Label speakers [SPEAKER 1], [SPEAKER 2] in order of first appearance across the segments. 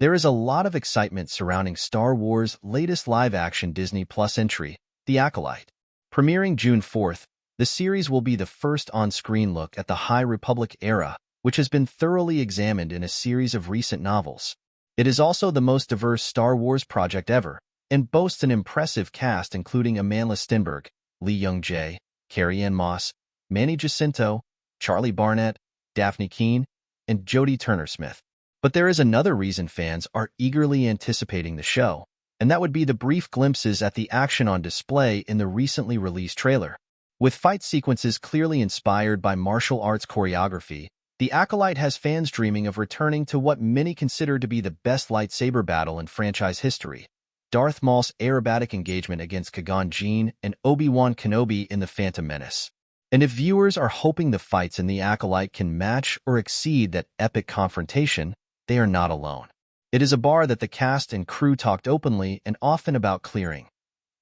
[SPEAKER 1] There is a lot of excitement surrounding Star Wars' latest live-action Disney Plus entry, The Acolyte. Premiering June 4th, the series will be the first on-screen look at the High Republic era, which has been thoroughly examined in a series of recent novels. It is also the most diverse Star Wars project ever, and boasts an impressive cast including Amandla Stenberg, Lee Young-jae, Carrie-Anne Moss, Manny Jacinto, Charlie Barnett, Daphne Keane, and Jodie Turner-Smith. But there is another reason fans are eagerly anticipating the show, and that would be the brief glimpses at the action on display in the recently released trailer. With fight sequences clearly inspired by martial arts choreography, The Acolyte has fans dreaming of returning to what many consider to be the best lightsaber battle in franchise history: Darth Maul's aerobatic engagement against Qui-Gon Jinn and Obi-Wan Kenobi in The Phantom Menace. And if viewers are hoping the fights in The Acolyte can match or exceed that epic confrontation, they are not alone. It is a bar that the cast and crew talked openly and often about clearing.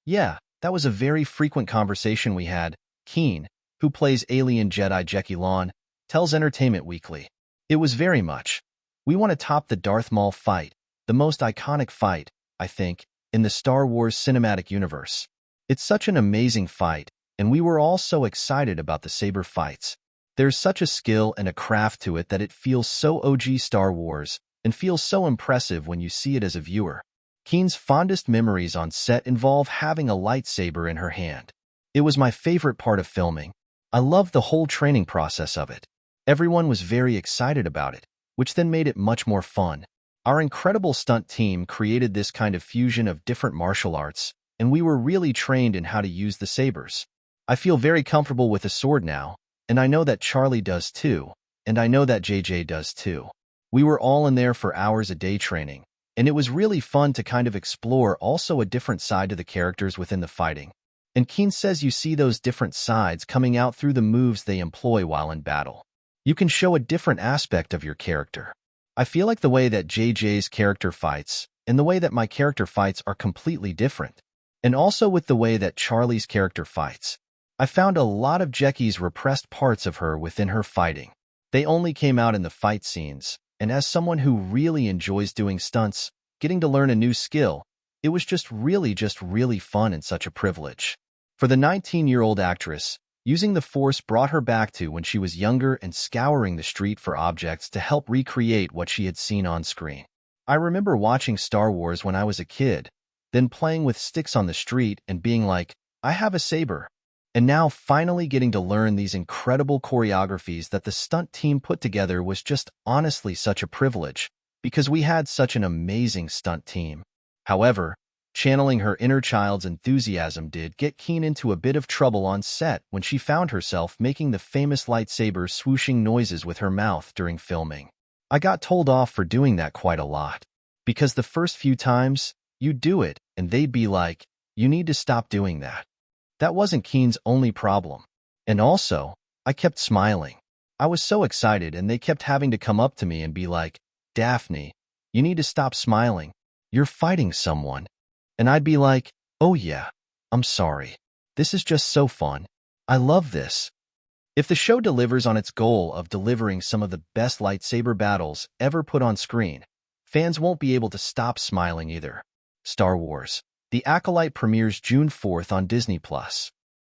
[SPEAKER 1] "Yeah, that was a very frequent conversation we had," Keane, who plays alien Jedi Jecki Lon, tells Entertainment Weekly. "It was very much. We want to top the Darth Maul fight, the most iconic fight, I think, in the Star Wars cinematic universe. It's such an amazing fight, and we were all so excited about the saber fights. There's such a skill and a craft to it that it feels so OG Star Wars and feels so impressive when you see it as a viewer." Keene's fondest memories on set involve having a lightsaber in her hand. "It was my favorite part of filming. I loved the whole training process of it. Everyone was very excited about it, which then made it much more fun. Our incredible stunt team created this kind of fusion of different martial arts, and we were really trained in how to use the sabers. I feel very comfortable with the sword now, and I know that Charlie does too, and I know that JJ does too. We were all in there for hours a day training, and it was really fun to kind of explore also a different side to the characters within the fighting." And Keane says you see those different sides coming out through the moves they employ while in battle. "You can show a different aspect of your character. I feel like the way that JJ's character fights and the way that my character fights are completely different. And also with the way that Charlie's character fights. I found a lot of Jecki's repressed parts of her within her fighting. They only came out in the fight scenes, and as someone who really enjoys doing stunts, getting to learn a new skill, it was just really fun and such a privilege." For the 19-year-old actress, using the Force brought her back to when she was younger and scouring the street for objects to help recreate what she had seen on screen. "I remember watching Star Wars when I was a kid, then playing with sticks on the street and being like, I have a saber. And now finally getting to learn these incredible choreographies that the stunt team put together was just honestly such a privilege, because we had such an amazing stunt team." However, channeling her inner child's enthusiasm did get Keane into a bit of trouble on set when she found herself making the famous lightsaber swooshing noises with her mouth during filming. "I got told off for doing that quite a lot. Because the first few times, you'd do it, and they'd be like, you need to stop doing that." That wasn't Keane's only problem. "And also, I kept smiling. I was so excited and they kept having to come up to me and be like, Daphne, you need to stop smiling. You're fighting someone." And I'd be like, "Oh yeah, I'm sorry. This is just so fun. I love this." If the show delivers on its goal of delivering some of the best lightsaber battles ever put on screen, fans won't be able to stop smiling either. Star Wars: The Acolyte premieres June 4th on Disney Plus.